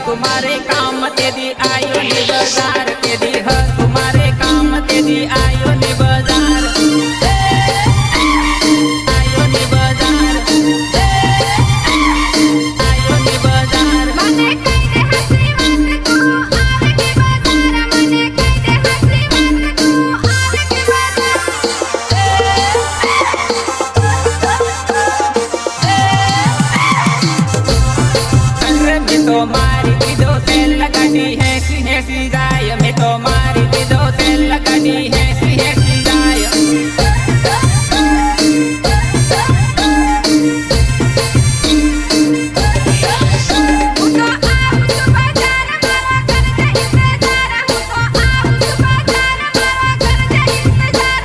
तुम्हारे काम ते दी आयो ने बाजार के दी ह तुम्हारे काम ते दी आयो ने बाजार आयो ने बाजार आयो ने बाजार મને કઈ દે હસી વાત કો આવે કે બાजार મને કઈ દે હસી વાત કો આવે કે अरे मैं तो मारी दीदो तेल लगानी है सी जाय मैं तो मारी दीदो तेल लगानी है सी जाय હું તો આવું છું બાजार મારા કરજે ઇંતજાર હું તો આવું છું બાजार મારા કરજે ઇંતજાર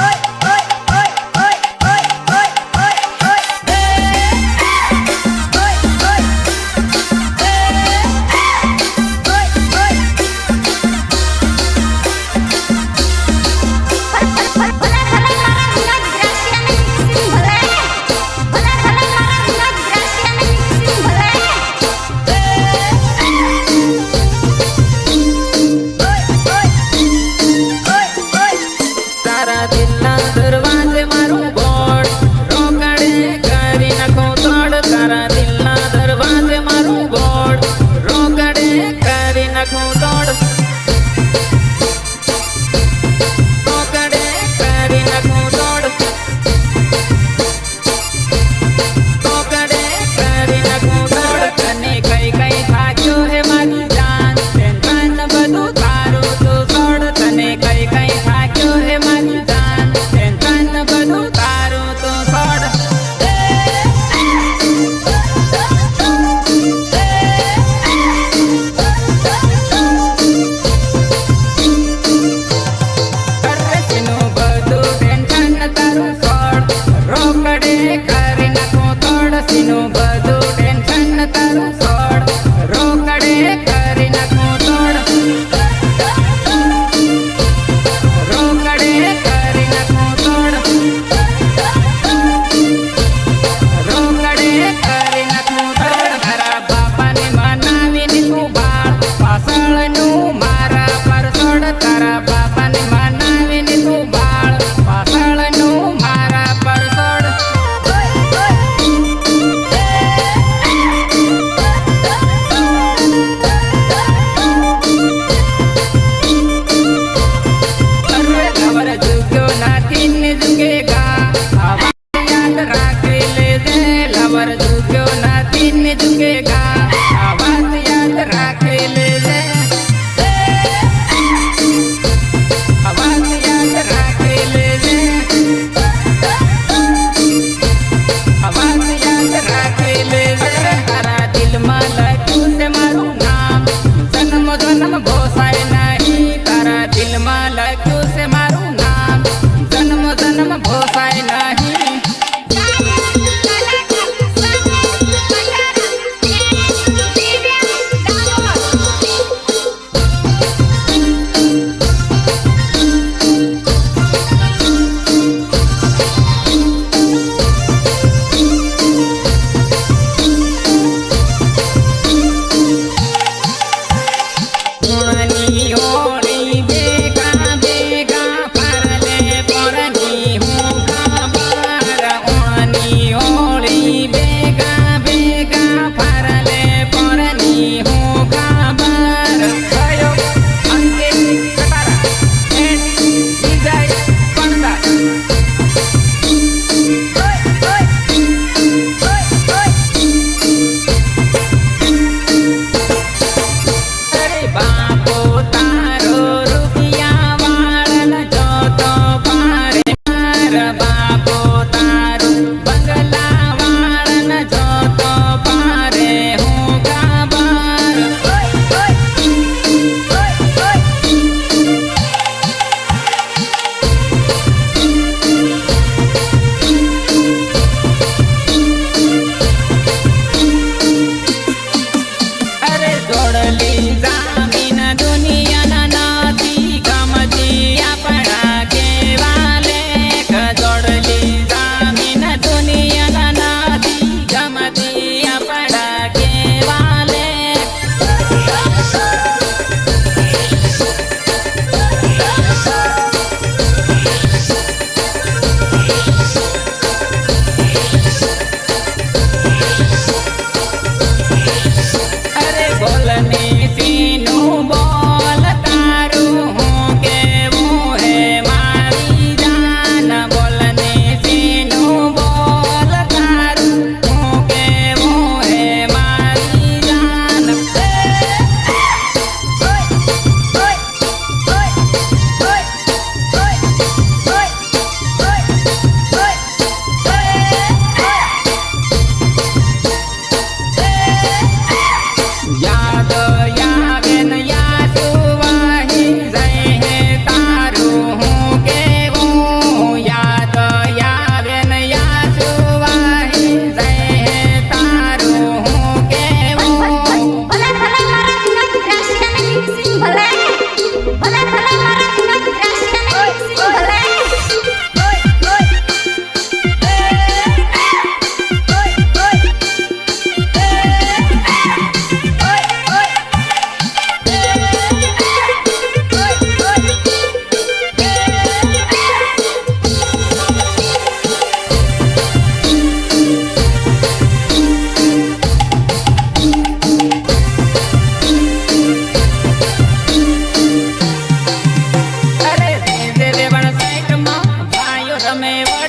ઓય ઓય ઓય ઓય ઓય ઓય ઓય ઓય तारा दिल ना दरवाजे मारू बोर्ड रोकड़े करी नखो तोड़ तारा दिल ना दरवाजे मारू बोर्ड रोकड़े करी नखो तोड़ रोकड़े करी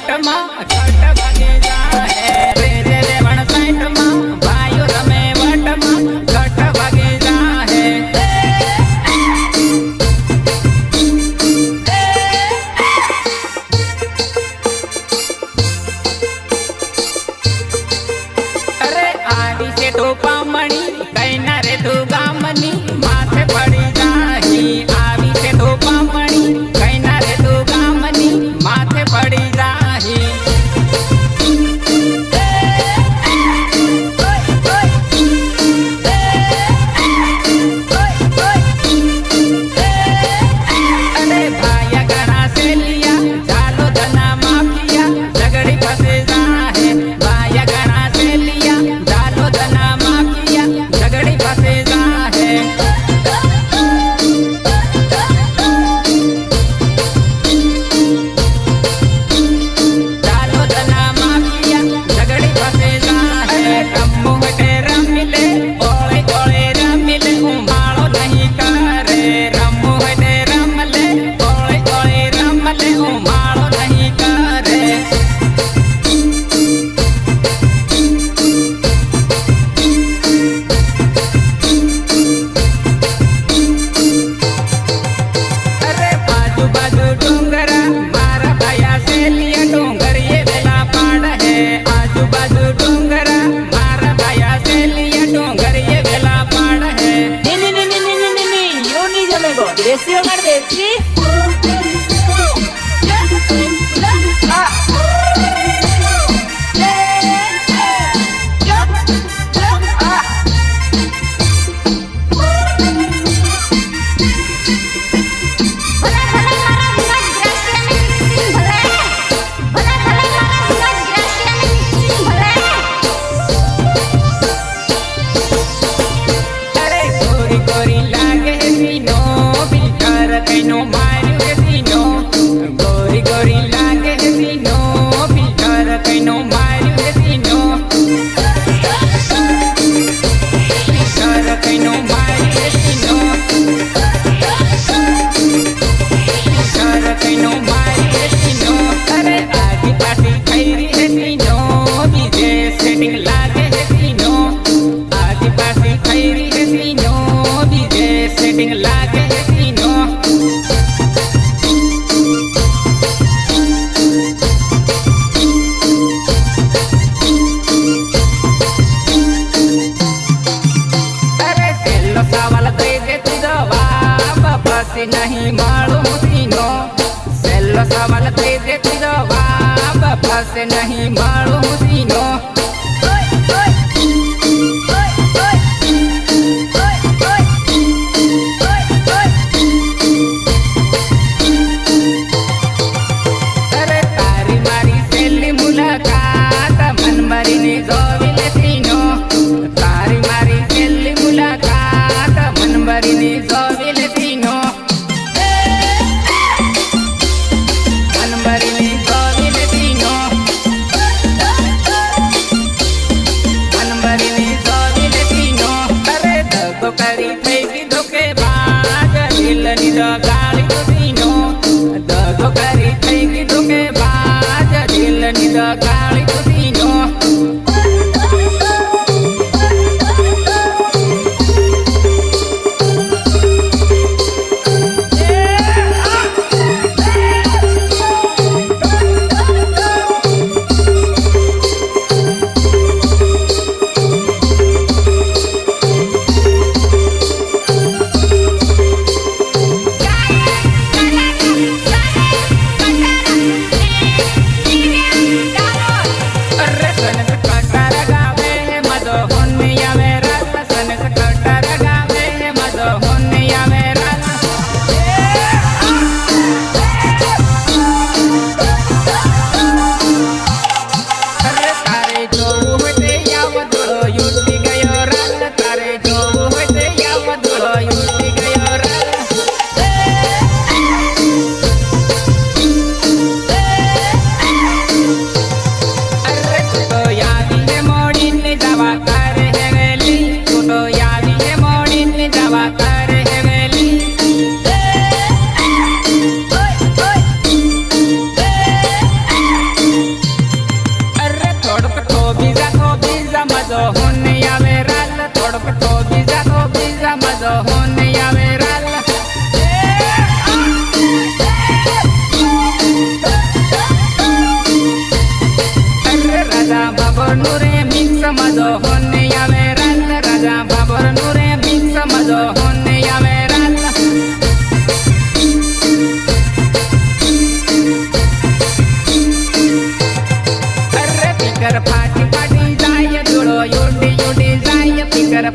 वट मां छठ भागे जाए रे रे रे वण साइट मां भाइयों रमे वट मां छठ भागे जाए अरे आदि से तो पामणी कैना रे तू गामनी माथे पड़ी जाही आवी से तो पामणी कैना रे तू गामनी माथे पड़ी जाही अरे भाया गणा से लिया चालो धना माफिया झगड़ी फंसे जाहे भाया गणा से लिया चालो धना माफिया झगड़ी फंसे जाहे चालो धना माफिया झगड़ी फंसे जाहे रम्मू हटे रमिले ओले ओले रमिले उमाड़ो नहीं करे रम्मू हटे रमले ओले ओले रमले उमाड़ो नहीं करे अरे बाजू बाजू डोंगरा मारा भैया से लिया डोंगर ये बेला पाड़ है आजू बाजू डोंगरा मारा भैया से लिया डोंगर ये बेला पाड़ है यो नहीं जमेगो देसी होकर देसी अरे गोरी गोरी लागे सीनो बिलकर कैनो मारू सीनो गोरी गोरी लागे सीनो बिलकर कैनो मारू सीनो बिलकर कैनो मारू सीनो बिलकर कैनो मारू सीनो अरे आदि पासी खैरी है सीनो बीजे सेटिंग लागे है सीनो आदि पासी खैरी है सीनो बीजे सेटिंग लागे है सीनो अरे सेल्लो सवाल दे दे तू जवाब बस नहीं मालूम सीनो सेल्लो सवाल दे दे तू जवाब बस नहीं मालूम सीनो अरे तारी मारी सेली मुलाकात मन मरी ने जोविले सीनो तारी मारी सेली मुलाकात मन मरी ने जोविले सीनो मन मरी ने जोविले सीनो मन मरी ने जोविले सीनो अरे दगो करी थई धोके बाज दिल नि गाली तो सीनो दगो करी थई धोके बाज दिल नि गाली तो सीनो Ganet, ganet, ganet, ganet,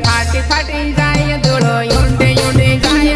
फाटी फाटी जाय धूळो उडे उडे जाय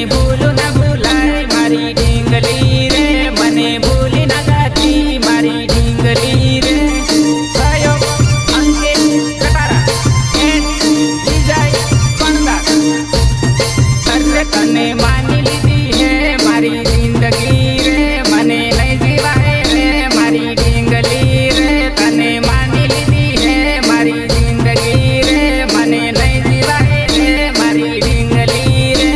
ભૂલું ન ભૂલાય મારી ઢીંગલી રે મને ભૂલી ન જાતી મારી ઢીંગલી રે સહયોગ અંકિત કટારા એન્ડ વિજય પણદાર સર્વે તને માની લીધી હે મારી જિંદગી રે મને નહીં જીવાય રે મારી ઢીંગલી રે તને માની લીધી હે મારી જિંદગી રે મને નહીં જીવાય રે મારી ઢીંગલી રે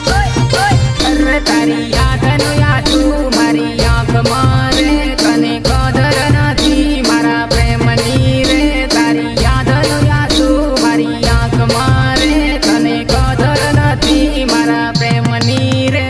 અરે તારી યાદનું યાદું મારી આંખમાં રે તને કદર નથી મારા પ્રેમની રે તારી યાદનું યાદું મારી આંખમાં રે તને કદર નથી મારા પ્રેમની રે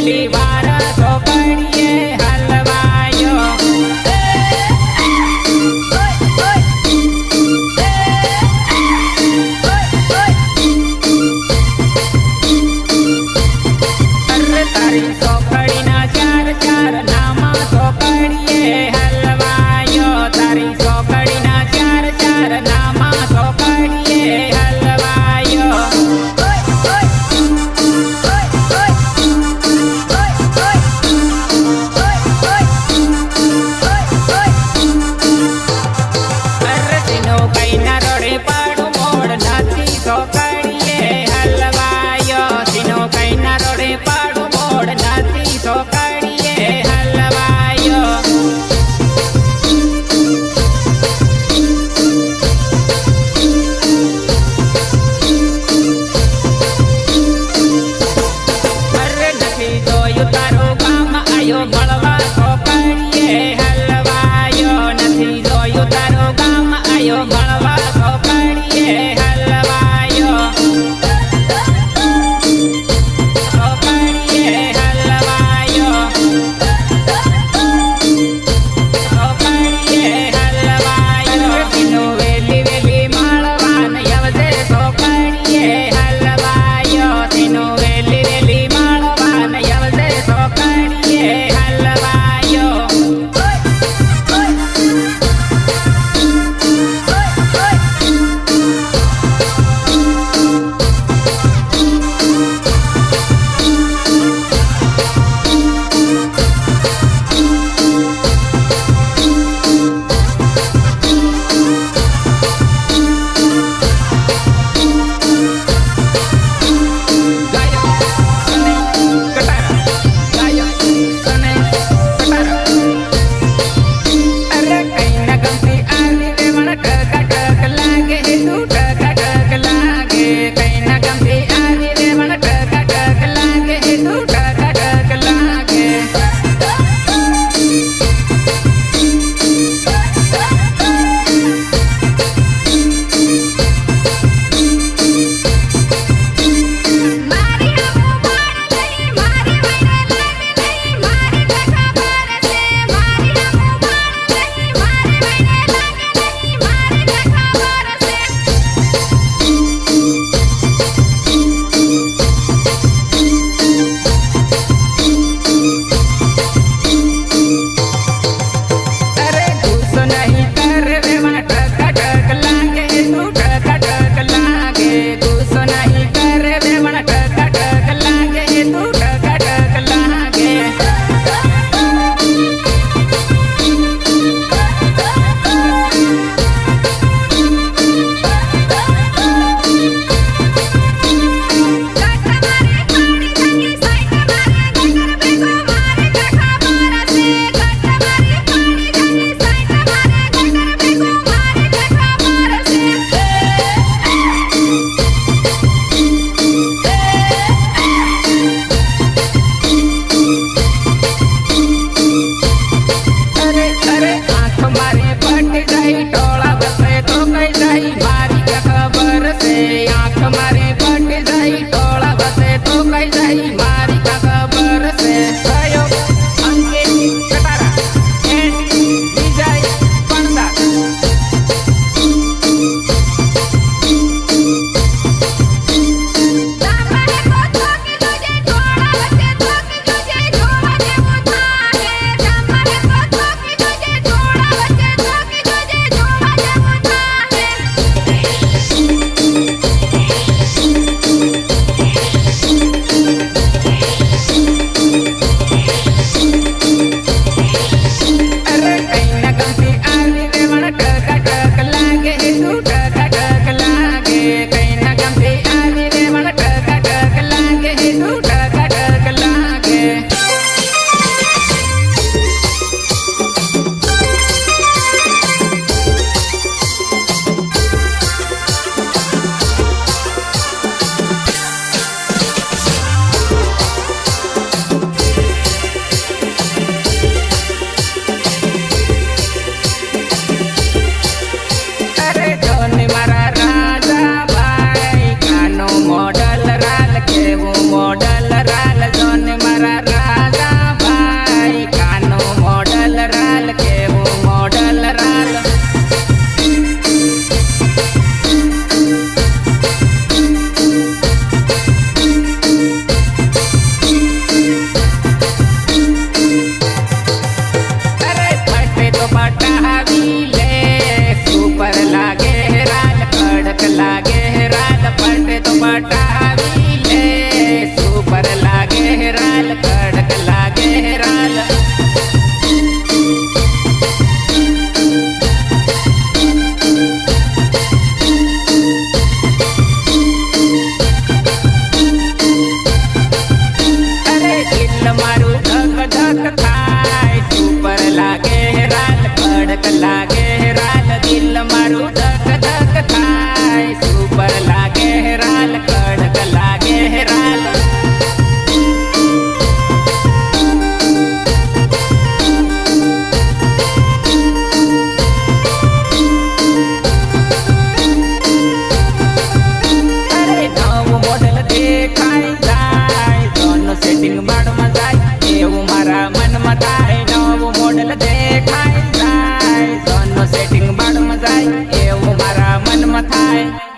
પેલી વાર સોકડીએ હલવાયો અરે તારી સોકડીના ચાર ચાર નામા સોકડીએ હલવાયો તારી સોકડીના ચાર ચાર નામા સોકડીએ હલવાયો અરે તેનો કઈના રોડે પાડું મોડ નથી સોકડીએ હલવાયો તેનો કઈના રોડે પાડું મોડ નથી સોકડીએ હલવાયો અરે નથી જોયું તારું ગામ આયો મળવા સોકડીએ હલવાયો નથી જોયું તારું ગામ આયો મળવા સોકડીએ હલવાયો સોકડીએ હલવાયો સોકડીએ હલવાયો એનો વેલી વેલી માળવાન યવજે સોકડીએ હલવાયો તેનો વેલી વેલી માળવાન યવજે સોકડીએ હલવાયો ગાયક સને કટારા ગાયક સને મોડલ દેખાઈ જાય સોનું સેટિંગ બાળમાં જાય એવું મારા મનમાં થાય નવું મોડલ દેખાઈ જાય સોનું સેટિંગ બાળમાં જાય એવું મારા મનમાં થાય